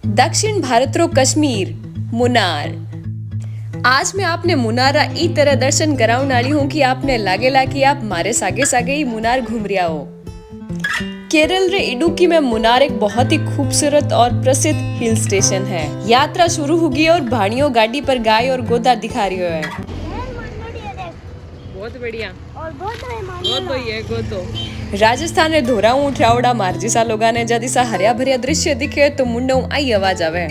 दक्षिण भारत रो कश्मीर मुनार। आज मैं आपने मुनारा ई तरह दर्शन कराउन वाली हूँ कि आपने लागेला कि आप मारे सागे सागे ही मुनार घूम रिया हो। केरल रे इडुक्की में मुनार एक बहुत ही खूबसूरत और प्रसिद्ध हिल स्टेशन है। यात्रा शुरू होगी और भाणियों गाड़ी पर गाय और गोदा दिखा रही है। बहुत बढ़िया और बहुत है गोतो। राजस्थान रे धोराऊ उठावड़ा मार्जिसा लोगा ने जदी सा हरिया भरिया दृश्य दिखे तो मुंडो आई आवाज आवे।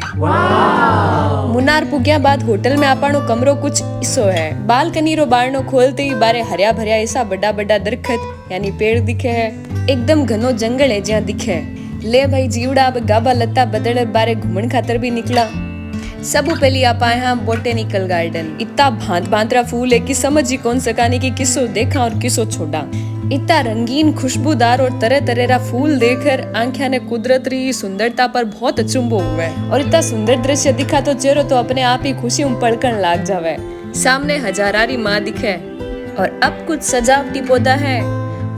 मुनार पुग्या बाद होटल में आपनो कमरो कुछ इसो है। बालकनी रो बारनो खोलते ही बारे हरिया भरिया ऐसा बड़ा बड़ा दरखत यानी पेड़ दिखे है। एकदम घनो जंगल है ज्यां दिखे। ले भाई जीवड़ा अब गाबा लता बदल बारे घूमन खातर भी निकला। सबू पहली आप आए हैं बोटेनिकल गार्डन। इतना भांत भांतरा फूल है कि समझ ही कौन सकाने की किसो देखा और किसो छोड़ा। इतना रंगीन खुशबूदार और तरह तरह का फूल देखकर आंखें ने कुदरत री सुंदरता पर बहुत अचंभो हुआ है। और इतना सुंदर दृश्य दिखा तो चेहरो तो अपने आप ही खुशी पड़कन लाग जावे। सामने हजारारी माँ दिखे और अब कुछ सजावटी पौधा है।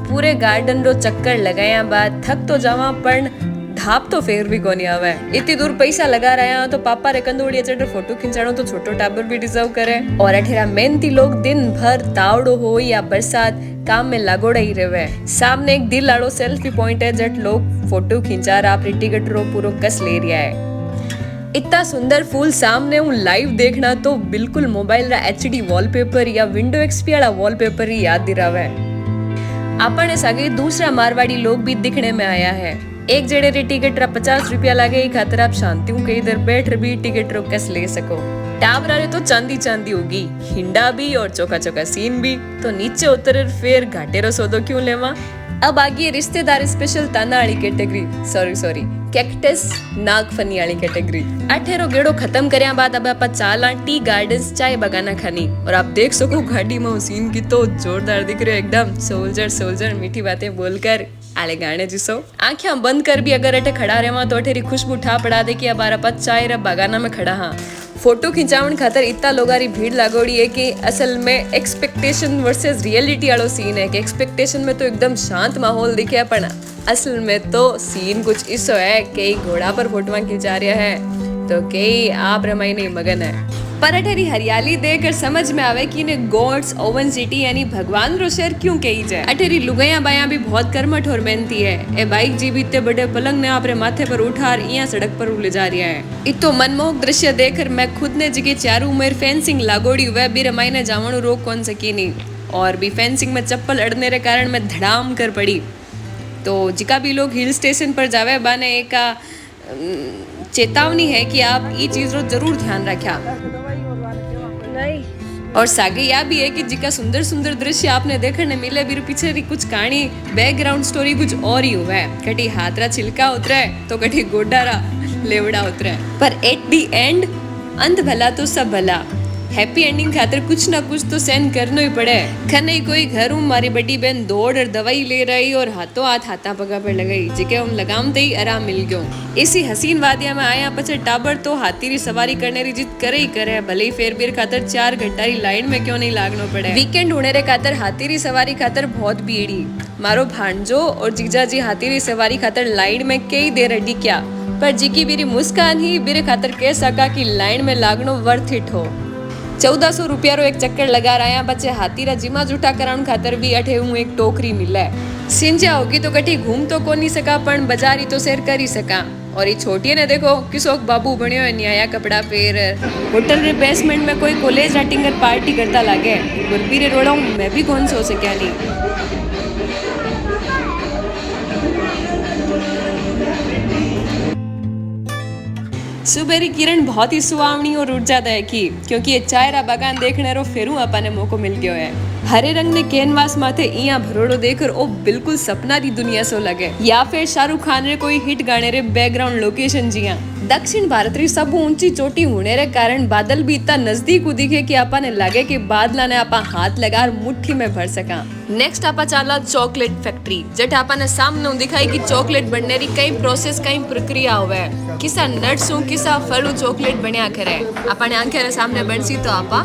पूरे गार्डन रो चक्कर लगाया बाद थक तो जावा पर धाप तो फेर भी कोनी आवे। इतनी दूर पैसा लगा रहा तो पापा रे कंदोड़िया चढ़ फोटो खिंचाणो तो छोटो टाबर भी डिजर्व करे। और अठेरा मेहनती लोग दिन भर तावड़ो हो या बरसात काम में लागोड़ा ही रहे। सामने एक दिल आड़ो सेल्फी पॉइंट है जट लोग फोटो खिंचा रहा अपनी टिकट रो पूरो कस ले रिया है। इतना सुंदर फूल सामने हूँ लाइव देखना तो बिल्कुल मोबाइल रा HD वॉलपेपर या विंडो XP वाला वॉलपेपर ही याद दिलावे। आपने सागे दूसरा मारवाड़ी लोग भी दिखने में आया है। एक जड़े रे टिकट रा 50 रुपया लागे खातर आप शांति हूँ इधर बैठ भी टिकट रो कस ले सको। टावरा रे तो चांदी चांदी होगी, हिंडा भी और चौका चौका सीन भी। तो नीचे उतर फिर घाटे रो सौदो क्यों लेवा। अब आगे रिश्तेदार स्पेशल ताना वाली कैटेगरी सॉरी कैक्टस नागफनी वाली कैटेगरी। अठेरो गेड़ो खत्म करया बाद अब आप चाला टी गार्डन्स चाय बगाना खानी। और आप देख सको गाड़ी में सीन की तो जोरदार दिख रहे एकदम। सोल्जर मीठी बातें बोलकर आले गाने जिसो आंखें बंद कर भी अगर अठे खड़ा रहवा तो अठेरी खुशबू ठा पड़ा दे कि अब आप चाय रा बगाना में खड़ा। हाँ फोटो खिंचावन खातर इतना लोगारी भीड़ लागोड़ी है कि असल में एक्सपेक्टेशन वर्सेस रियलिटी वालो सीन है कि एक्सपेक्टेशन में तो एकदम शांत माहौल दिखे पर असल में तो सीन कुछ इसो है। कई घोड़ा पर फोटो खिंचा रहा है तो कई आप रमाई नहीं मगन है। पर अठेरी हरियाली देखकर समझ में आवे कि इन्हें गॉड्स ओवन सिटी यानी भगवान रो शहर क्यों कही जाए। अठेरी लुगाया बाया भी बहुत कर्मठ और मेहनती है। ए बाइक जी भी इतने बड़े पलंग ने आपरे माथे पर उठार यहाँ सड़क पर ले जा रहा है। इतो मनमोहक दृश्य देखकर मैं खुद ने जगह चारों उम्र फेंसिंग लागोड़ी वह भी रमाई ने जावणु रोक कौन सकी नहीं। और भी फेंसिंग में चप्पल अड़ने के कारण मैं धड़ाम कर पड़ी। तो जिका भी लोग हिल स्टेशन पर जावे बाने एक चेतावनी है कि आप ये चीज रो जरूर ध्यान रखा। और सागे या भी है कि जिका सुंदर सुंदर दृश्य आपने देखने मिले भी पीछे कुछ कहानी बैकग्राउंड स्टोरी कुछ और ही हुआ है। कटी हाथरा छिलका उतरे तो कटी गोडारा लेवड़ा उतरे पर एट दी एंड अंत भला तो सब भला। हैप्पी एंडिंग खातिर कुछ ना कुछ तो सहन करना ही पड़े। खने कोई घर हूँ मारी बड़ी बहन दौड़ और दवाई ले रही और हाथों हाथ हाथा पगा पर लगाई जिके उन लगामते ही आराम मिल गयो। इसी हसीन वादिया में आया पचे टाबर तो हाथी री सवारी करने री जिद करे ही करे। भले ही फेर बीर खातर 4 घंटा री लाइन में क्यों नहीं लागनो पड़े। वीकेंड होने रे खातर हाथी री सवारी खातर बहुत भीड़ी। मारो भांजो और जीजा जी हाथी री सवारी खातर लाइन में कई देर अड्डी क्या पर जिकी बीरी मुस्कान ही बीरे खातर कह सका कि लाइन में लागनो वर्थ इट हो। 1400 रुपया रो एक चक्कर लगा रहा बच्चे हाथी रा जिमा जूठा कराउन खातर भी अठे हूँ एक टोकरी मिले। सिंजा होगी तो कठी घूम तो को नहीं सका पण बाजारी तो सैर कर ही सका। और ये छोटी ने देखो किसोक बाबू बनियो है नया कपड़ा पेर। होटल रे बेसमेंट में कोई कॉलेज राटिंगर पार्टी करता लागे। गुरबी रे रोड़ा मैं भी कौन सो सका नहीं। सुबह किरण बहुत ही सुहावनी और ऊर्जादायक की क्योंकि ये चाय रा बागान देखने रो फेरू अपने मौको मिल गयो है। हरे रंग ने कैनवास माथे इया भरोड़ो देखकर ओ बिल्कुल सपना री दुनिया सो लगे या फिर शाहरुख खान रे कोई हिट गाने रे बैकग्राउंड लोकेशन जिया। दक्षिण भारत री सब ऊंची चोटी होने रे कारण बादल भी इतना नजदीक दिखे कि आपने लगे कि बादला ने आपा हाथ लगा मुट्ठी में भर सका। नेक्स्ट आपा चाला चॉकलेट फैक्ट्री जट आपने सामने दिखाई कि चॉकलेट बनने री कई प्रोसेस कई प्रक्रिया होवे। किसा नट्स किसा फलू चॉकलेट बनया करे अपने आंखें रे सामने बनसी तो आपा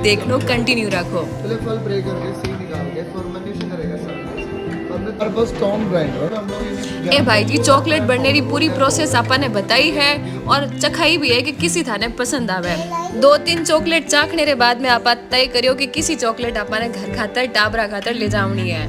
देखनो कंटिन्यू रखो। फल ब्रेक करके सीड निकाल के फॉर्मेशन करेगा सर। अब ए भाई जी चॉकलेट बनने की पूरी प्रोसेस आपने बताई है और चखाई भी है कि किसी थाने पसंद आवे। 2-3 चॉकलेट चाखने के बाद में आप तय करियो कि किसी चॉकलेट आपने घर खातर टाबरा खातर ले जावनी है।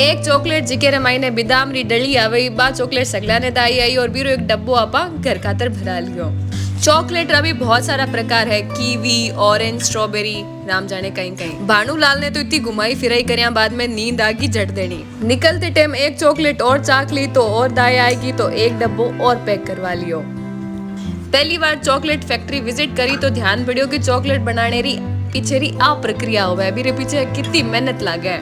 एक चॉकलेट जिके मायने बादाम री डली आवे, बा चॉकलेट सगला ने दाई आई और बीरो एक डब्बो आपा घर खातर भरा लियो। चॉकलेट रा भी बहुत सारा प्रकार है, कीवी, ऑरेंज, स्ट्रॉबेरी, राम जाने कहीं कहीं। भानुलाल ने तो इतनी घुमाई फिराई करिया बाद में नींद आगी जट देनी। निकलते टाइम एक चॉकलेट और चाक ली तो और दाई आएगी तो एक डब्बो और पैक करवा लियो। पहली बार चॉकलेट फैक्ट्री विजिट करी तो ध्यान पड़ियो कि चॉकलेट बनाने री पीछे री आ प्रक्रिया होवे, अभी रे पीछे कितनी मेहनत लागे।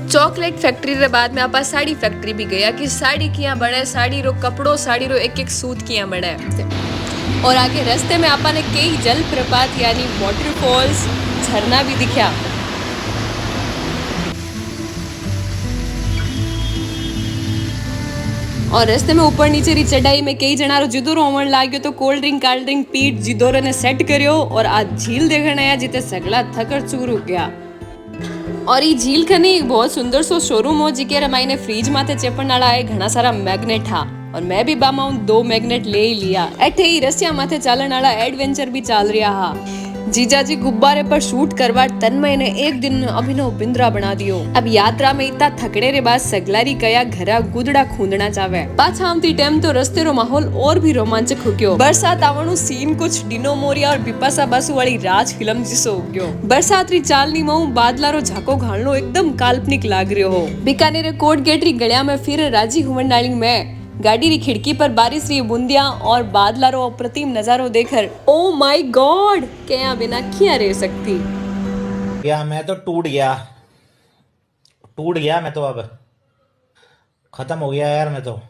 चॉकलेट फैक्ट्री रे बाद में आपा साड़ी फैक्ट्री भी गया कि साड़ी किया बने, साड़ी रो कपड़ो, साड़ी रो एक एक सूत किया बने। और आगे रास्ते में आपने कई जलप्रपात यानी वाटरफॉल्स, झरना भी दिखा। और रास्ते में ऊपर नीचे री चढ़ाई में कई जनारो जिदोरो होवन लाग्यो तो कोल्ड ड्रिंक पीट जिदोरो ने सेट करियो और आज झील देखने आया जिते सगला थकर चूर हो गया। और ये झील खने एक बहुत सुंदर सो शोरूम हो जिके रमाईने फ्रीज माथे चेपण वाला है घना सारा मैग्नेट हा और मैं भी बामा 2 मैग्नेट ले ही लिया। एठे ही रसिया माथे चालन वाला एडवेंचर भी चाल रहा हा। जीजाजी गुब्बारे पर शूट करवा तन्मय ने एक दिन अभिनव बिंद्रा बना दियो। अब यात्रा में इतना थकड़े रे बाद सगलारी कया घरा गुदड़ा खूंदना चावे। पाछा आमती टाइम तो रस्ते रो माहौल और भी रोमांचक हो गयो। बरसात आवणु सीन कुछ डिनो मोरिया और बिपाशा बासु वाली राज फिल्म जिसो हो गयो। बरसात री चालनी में बादला रो झाको घालनो एकदम काल्पनिक लाग रह्यो हो। बीकानेर कोट गेट री गलिया में फिर राजी हुवन नाली में गाड़ी री खिड़की पर बारिश री बूंदियां और बादला रो अप्रतिम नजारो देखकर ओ माय गॉड क्या बिना क्या रह सकती। या मैं तो टूट गया मैं तो, अब खत्म हो गया यार मैं तो।